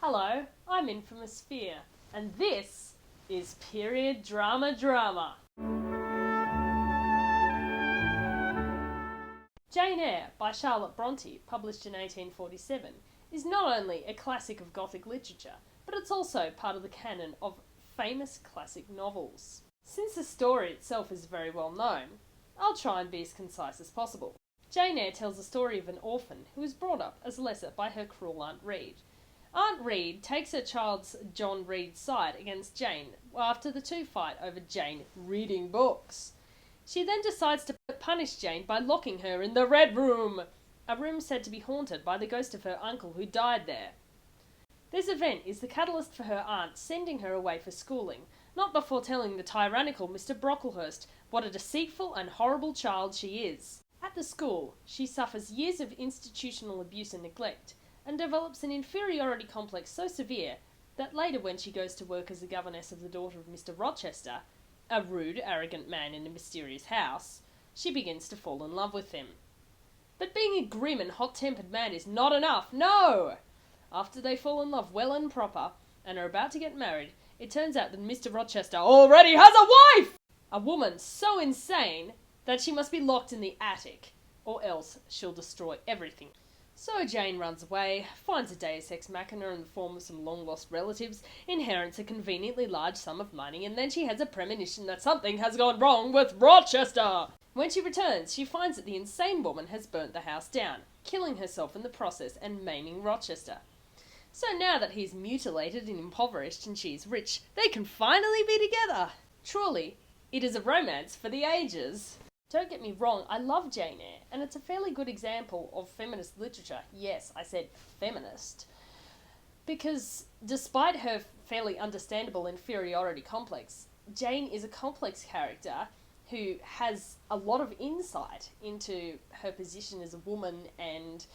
Hello, I'm Infamous Sphere, and this is Period Drama. Jane Eyre by Charlotte Bronte, published in 1847, is not only a classic of Gothic literature, but it's also part of the canon of famous classic novels. Since the story itself is very well known, I'll try and be as concise as possible. Jane Eyre tells the story of an orphan who is brought up as a leper by her cruel Aunt Reed. Aunt Reed takes her child's John Reed's side against Jane after the two fight over Jane reading books. She then decides to punish Jane by locking her in the Red Room, a room said to be haunted by the ghost of her uncle who died there. This event is the catalyst for her aunt sending her away for schooling, not before telling the tyrannical Mr. Brocklehurst what a deceitful and horrible child she is. At the school, she suffers years of institutional abuse and neglect, and develops an inferiority complex so severe that later when she goes to work as the governess of the daughter of Mr. Rochester, a rude, arrogant man in a mysterious house, she begins to fall in love with him. But being a grim and hot-tempered man is not enough, no! After they fall in love well and proper, and are about to get married, it turns out that Mr. Rochester already has a wife! A woman so insane that she must be locked in the attic, or else she'll destroy everything. So Jane runs away, finds a deus ex machina in the form of some long-lost relatives, inherits a conveniently large sum of money, and then she has a premonition that something has gone wrong with Rochester! When she returns, she finds that the insane woman has burnt the house down, killing herself in the process and maiming Rochester. So now that he's mutilated and impoverished and she's rich, they can finally be together! Truly, it is a romance for the ages. Don't get me wrong, I love Jane Eyre, and it's a fairly good example of feminist literature. Yes, I said feminist. Because despite her fairly understandable inferiority complex, Jane is a complex character who has a lot of insight into her position as a woman and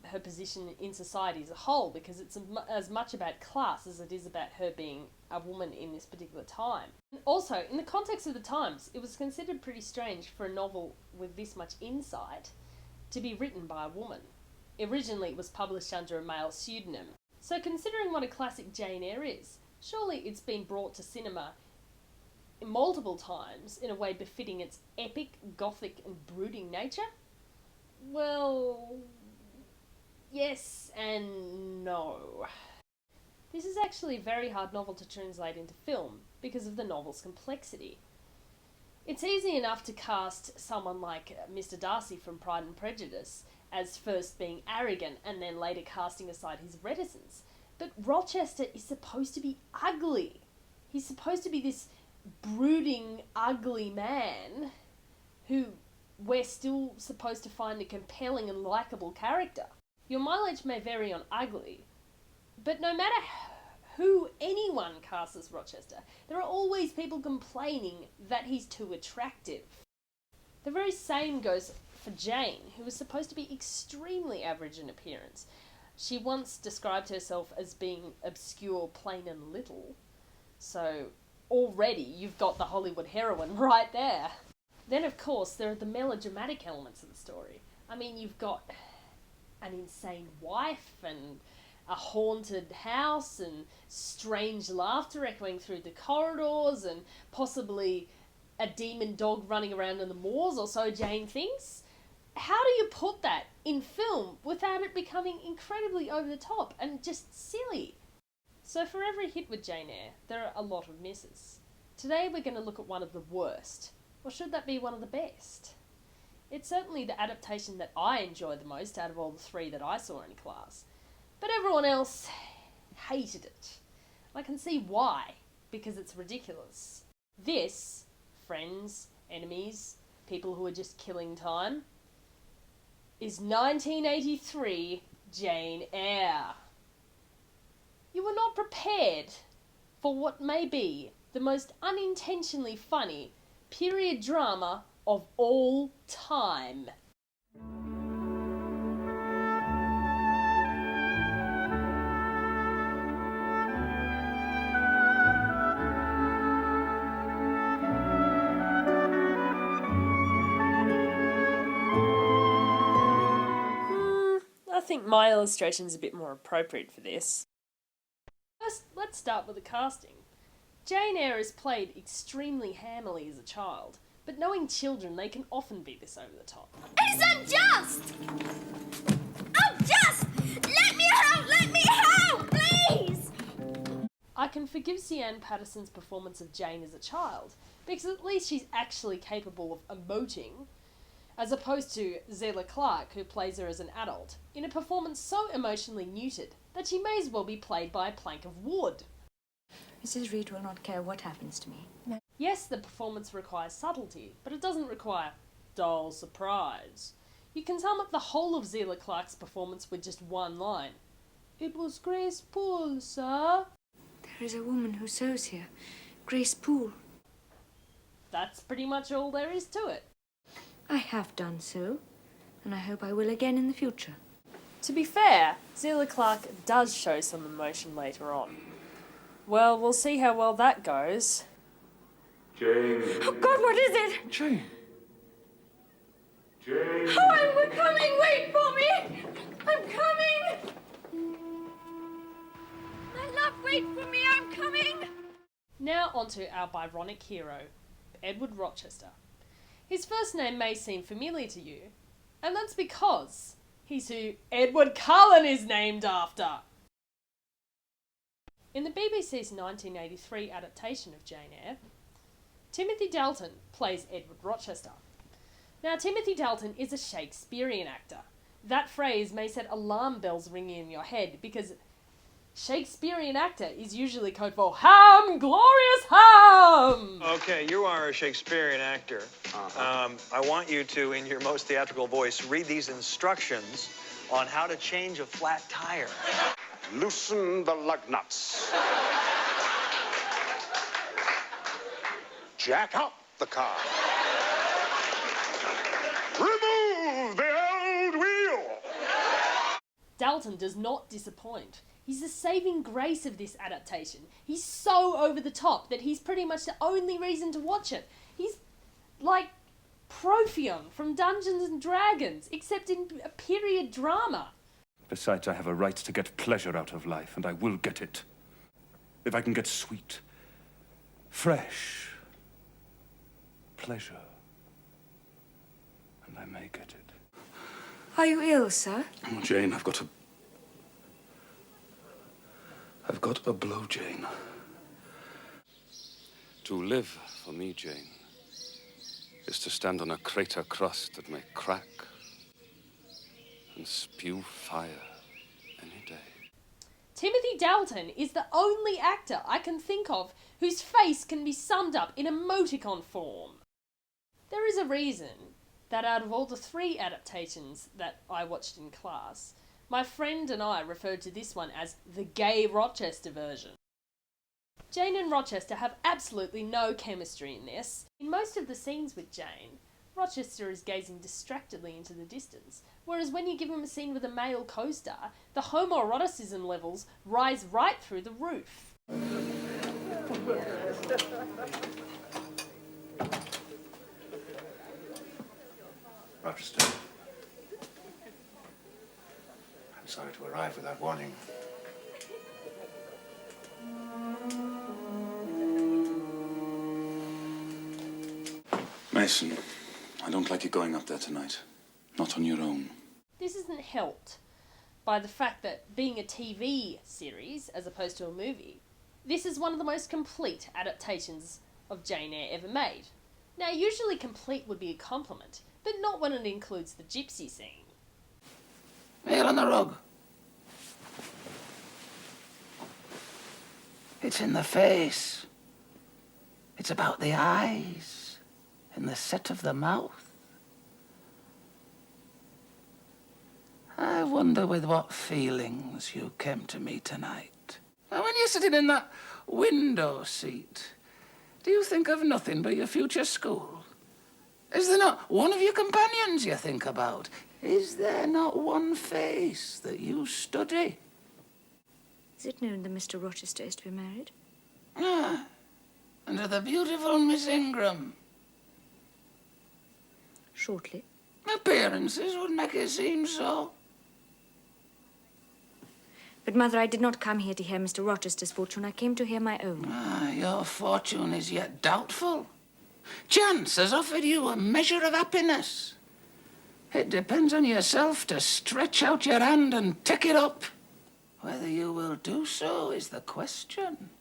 her position in society as a whole, because it's as much about class as it is about her being a woman in this particular time. And also, in the context of the times, it was considered pretty strange for a novel with this much insight to be written by a woman. Originally, it was published under a male pseudonym. So considering what a classic Jane Eyre is, surely it's been brought to cinema multiple times in a way befitting its epic, gothic and brooding nature? Well, yes and no. This is actually a very hard novel to translate into film because of the novel's complexity. It's easy enough to cast someone like Mr. Darcy from Pride and Prejudice as first being arrogant and then later casting aside his reticence. But Rochester is supposed to be ugly. He's supposed to be this brooding, ugly man who we're still supposed to find a compelling and likeable character. Your mileage may vary on ugly, but no matter who anyone casts as Rochester, there are always people complaining that he's too attractive. The very same goes for Jane, who was supposed to be extremely average in appearance. She once described herself as being obscure, plain and little. So already you've got the Hollywood heroine right there. Then of course there are the melodramatic elements of the story. I mean, you've got an insane wife and a haunted house and strange laughter echoing through the corridors and possibly a demon dog running around in the moors, or so Jane thinks. How do you put that in film without it becoming incredibly over the top and just silly? So for every hit with Jane Eyre, there are a lot of misses. Today we're going to look at one of the worst. Or should that be one of the best? It's certainly the adaptation that I enjoy the most out of all the three that I saw in class. But everyone else hated it. I can see why, because it's ridiculous. This, friends, enemies, people who are just killing time, is 1983 Jane Eyre. You were not prepared for what may be the most unintentionally funny period drama of all time. I think my illustration is a bit more appropriate for this. First, let's start with the casting. Jane Eyre is played extremely hammily as a child, but knowing children, they can often be this over the top. It's unjust! Unjust! Let me out! Let me out! Please! I can forgive Sian Patterson's performance of Jane as a child, because at least she's actually capable of emoting, as opposed to Zela Clark, who plays her as an adult, in a performance so emotionally neutered that she may as well be played by a plank of wood. Mrs. Reed will not care what happens to me. No. Yes, the performance requires subtlety, but it doesn't require dull surprise. You can sum up the whole of Zela Clark's performance with just one line. "It was Grace Poole, sir." There is a woman who sews here. Grace Poole. That's pretty much all there is to it. I have done so, and I hope I will again in the future. To be fair, Zela Clark does show some emotion later on. Well, we'll see how well that goes. Jane. Oh God, what is it? Jane. Jane. Oh, I'm coming! Wait for me! I'm coming! My love, wait for me! I'm coming! Now onto our Byronic hero, Edward Rochester. His first name may seem familiar to you, and that's because he's who Edward Cullen is named after. In the BBC's 1983 adaptation of Jane Eyre, Timothy Dalton plays Edward Rochester. Now, Timothy Dalton is a Shakespearean actor. That phrase may set alarm bells ringing in your head because Shakespearean actor is usually code for ham, glorious ham! Okay, you are a Shakespearean actor. I want you to, in your most theatrical voice, read these instructions on how to change a flat tire. Loosen the lug nuts. Jack up the car. Remove the old wheel. Dalton does not disappoint. He's the saving grace of this adaptation. He's so over the top that he's pretty much the only reason to watch it. He's like Profion from Dungeons and Dragons, except in a period drama. Besides, I have a right to get pleasure out of life, and I will get it. If I can get sweet, fresh pleasure, and I may get it. Are you ill, sir? Oh, Jane, I've got a blow, Jane. To live, for me, Jane, is to stand on a crater crust that may crack and spew fire any day. Timothy Dalton is the only actor I can think of whose face can be summed up in emoticon form. There is a reason that out of all the 3 adaptations that I watched in class, my friend and I referred to this one as the gay Rochester version. Jane and Rochester have absolutely no chemistry in this. In most of the scenes with Jane, Rochester is gazing distractedly into the distance, whereas when you give him a scene with a male co-star, the homoeroticism levels rise right through the roof. Rochester. I'm sorry to arrive without warning. Mason, I don't like you going up there tonight. Not on your own. This isn't helped by the fact that being a TV series as opposed to a movie, this is one of the most complete adaptations of Jane Eyre ever made. Now, usually complete would be a compliment, but not when it includes the gypsy scene. Nail on the rug. It's in the face. It's about the eyes and the set of the mouth. I wonder with what feelings you came to me tonight. Now, when you're sitting in that window seat, do you think of nothing but your future school? Is there not one of your companions you think about? Is there not one face that you study? Is it known that Mr. Rochester is to be married? Ah, and to the beautiful Miss Ingram. Shortly. Appearances would make it seem so. But, Mother, I did not come here to hear Mr. Rochester's fortune. I came to hear my own. Ah, your fortune is yet doubtful. Chance has offered you a measure of happiness. It depends on yourself to stretch out your hand and take it up. Whether you will do so is the question.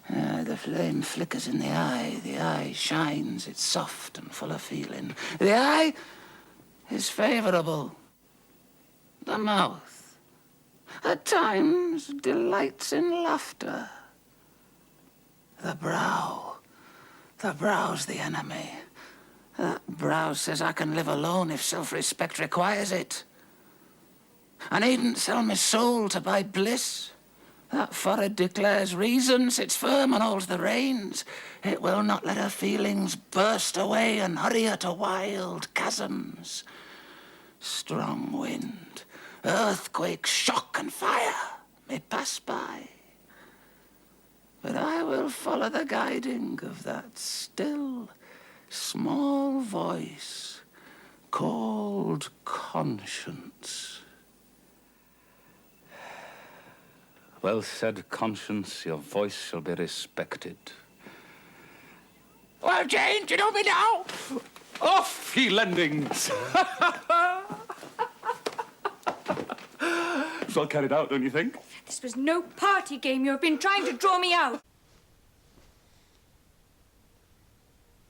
The flame flickers in the eye shines, it's soft and full of feeling. The eye is favourable. The mouth, at times, delights in laughter. The brow's the enemy. That brow says I can live alone if self-respect requires it. I needn't sell my soul to buy bliss. That forehead declares reason, sits firm and holds the reins. It will not let her feelings burst away and hurry her to wild chasms. Strong wind, earthquake, shock and fire may pass by. But I will follow the guiding of that still, small voice called conscience. Well said, Conscience. Your voice shall be respected. Well, Jane, do you know me now? Off, ye lendings! Well carried out, don't you think? This was no party game. You have been trying to draw me out.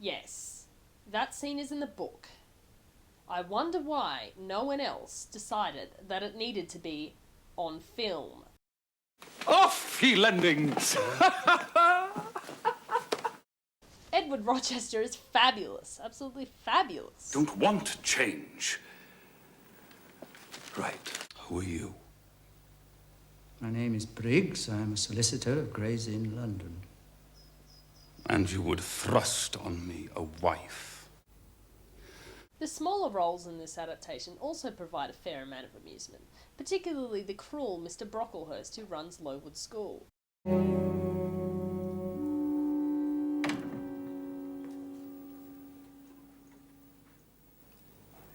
Yes, that scene is in the book. I wonder why no one else decided that it needed to be on film. Off, ye lendings! Edward Rochester is fabulous, absolutely fabulous. Don't want change. Right, who are you? My name is Briggs. I'm a solicitor of Gray's Inn, London. And you would thrust on me a wife. The smaller roles in this adaptation also provide a fair amount of amusement, particularly the cruel Mr. Brocklehurst who runs Lowood School.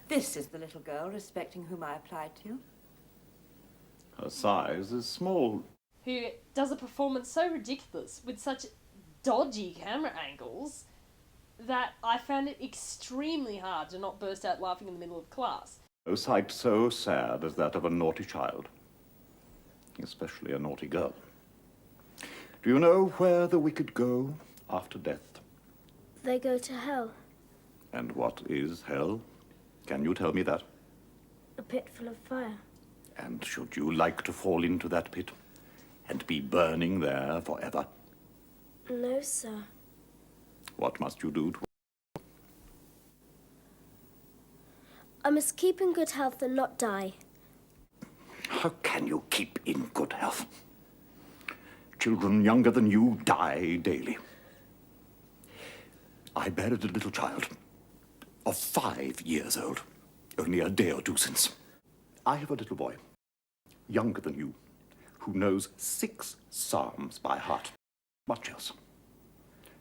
This is the little girl respecting whom I applied to. Her size is small. Who does a performance so ridiculous with such dodgy camera angles that I found it extremely hard to not burst out laughing in the middle of class. No sight so sad as that of a naughty child, especially a naughty girl. Do you know where the wicked go after death? They go to hell. And what is hell? Can you tell me that? A pit full of fire. And should you like to fall into that pit and be burning there forever? No, sir. What must you do to... I must keep in good health and not die. How can you keep in good health? Children younger than you die daily. I buried a little child of 5 years old, only a day or two since. I have a little boy, younger than you, who knows 6 psalms by heart. Much else.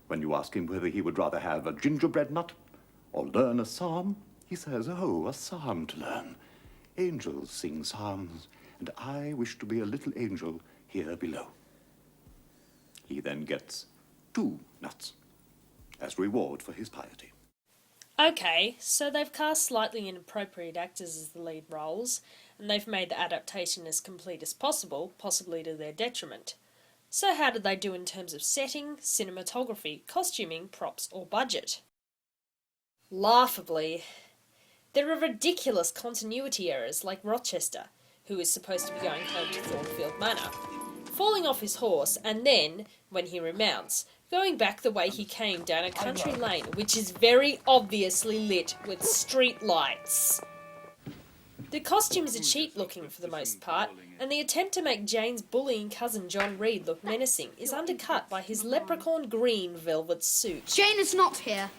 When you ask him whether he would rather have a gingerbread nut or learn a psalm, he says, "Oh, a psalm to learn. Angels sing psalms, and I wish to be a little angel here below." He then gets 2 nuts as reward for his piety. Okay, so they've cast slightly inappropriate actors as the lead roles, and they've made the adaptation as complete as possible, possibly to their detriment. So how did they do in terms of setting, cinematography, costuming, props, or budget? Laughably. There are ridiculous continuity errors like Rochester, who is supposed to be going home to Thornfield Manor, falling off his horse and then, when he remounts, going back the way he came down a country lane which is very obviously lit with street lights. The costumes are cheap looking for the most part, and the attempt to make Jane's bullying cousin John Reed look menacing is undercut by his leprechaun green velvet suit. Jane is not here.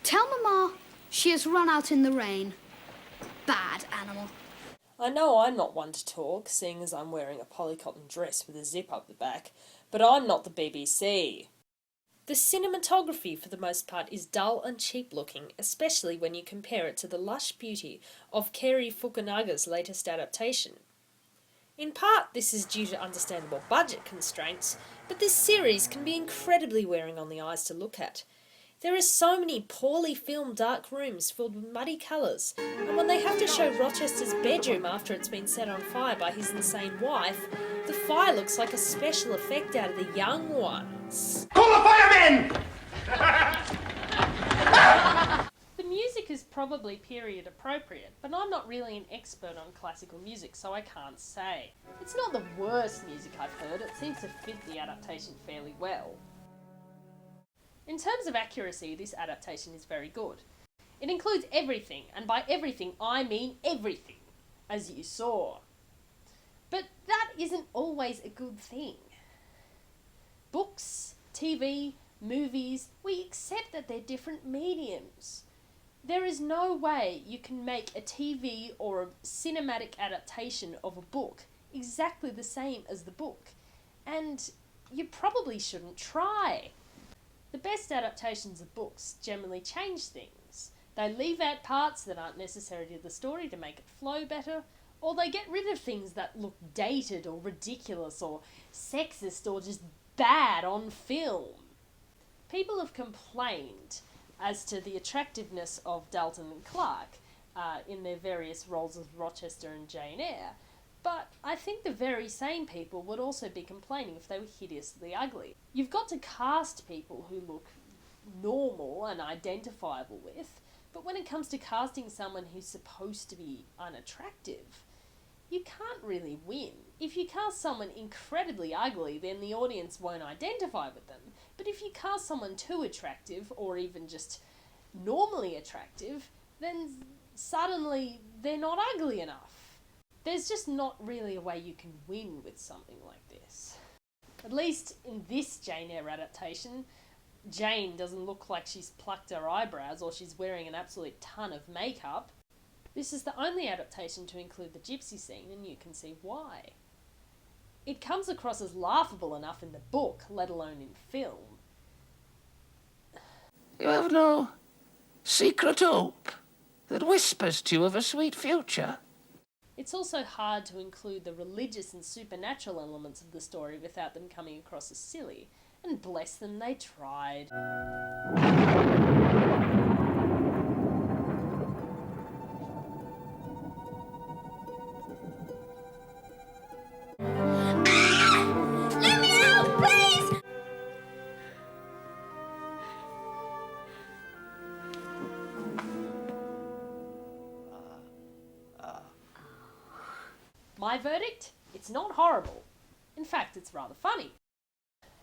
Tell Mama she has run out in the rain. Bad animal. I know I'm not one to talk, seeing as I'm wearing a polycotton dress with a zip up the back, but I'm not the BBC. The cinematography, for the most part, is dull and cheap-looking, especially when you compare it to the lush beauty of Kerry Fukunaga's latest adaptation. In part, this is due to understandable budget constraints, but this series can be incredibly wearing on the eyes to look at. There are so many poorly filmed dark rooms filled with muddy colours, and when they have to show Rochester's bedroom after it's been set on fire by his insane wife, the fire looks like a special effect out of The Young Ones. Call the firemen! The music is probably period appropriate, but I'm not really an expert on classical music, so I can't say. It's not the worst music I've heard, it seems to fit the adaptation fairly well. In terms of accuracy, this adaptation is very good. It includes everything, and by everything I mean everything, as you saw. But that isn't always a good thing. Books, TV, movies, we accept that they're different mediums. There is no way you can make a TV or a cinematic adaptation of a book exactly the same as the book, and you probably shouldn't try. The best adaptations of books generally change things. They leave out parts that aren't necessary to the story to make it flow better, or they get rid of things that look dated or ridiculous or sexist or just bad on film. People have complained as to the attractiveness of Dalton and Clark in their various roles as Rochester and Jane Eyre, but I think the very same people would also be complaining if they were hideously ugly. You've got to cast people who look normal and identifiable with, but when it comes to casting someone who's supposed to be unattractive, you can't really win. If you cast someone incredibly ugly, then the audience won't identify with them. But if you cast someone too attractive, or even just normally attractive, then suddenly they're not ugly enough. There's just not really a way you can win with something like this. At least in this Jane Eyre adaptation, Jane doesn't look like she's plucked her eyebrows or she's wearing an absolute ton of makeup. This is the only adaptation to include the gypsy scene, and you can see why. It comes across as laughable enough in the book, let alone in film. You have no secret hope that whispers to you of a sweet future? It's also hard to include the religious and supernatural elements of the story without them coming across as silly, and bless them, they tried. Let me out, please! My verdict? It's not horrible. In fact, it's rather funny.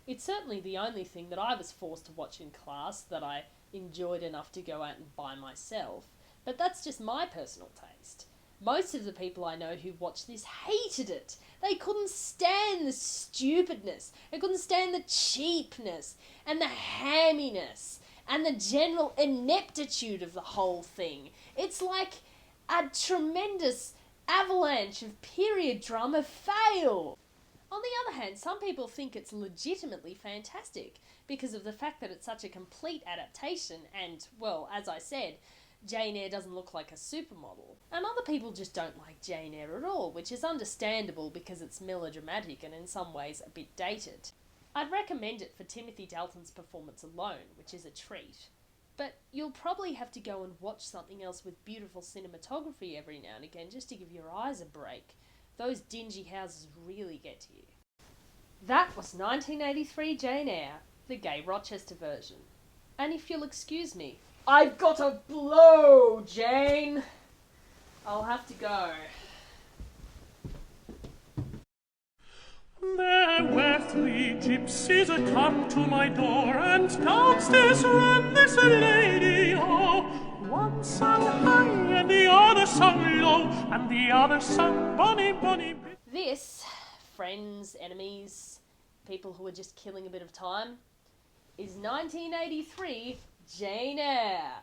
It's certainly the only thing that I was forced to watch in class that I enjoyed enough to go out and buy myself, but that's just my personal taste. Most of the people I know who watched this hated it. They couldn't stand the stupidness, they couldn't stand the cheapness, and the hamminess, and the general ineptitude of the whole thing. It's like a tremendous avalanche of period drama fail. On the other hand, some people think it's legitimately fantastic because of the fact that it's such a complete adaptation and, well, as I said, Jane Eyre doesn't look like a supermodel. And other people just don't like Jane Eyre at all, which is understandable because it's melodramatic and in some ways a bit dated. I'd recommend it for Timothy Dalton's performance alone, which is a treat. But you'll probably have to go and watch something else with beautiful cinematography every now and again just to give your eyes a break. Those dingy houses really get to you. That was 1983 Jane Eyre, the gay Rochester version. And if you'll excuse me, I've got to blow, Jane! I'll have to go. There were 3 gypsies a come to my door, and downstairs ran this lady, oh. One sang high, and the other sang low, and the other sang bonny, bonny. This, friends, enemies, people who are just killing a bit of time, is 1983 Jane Eyre.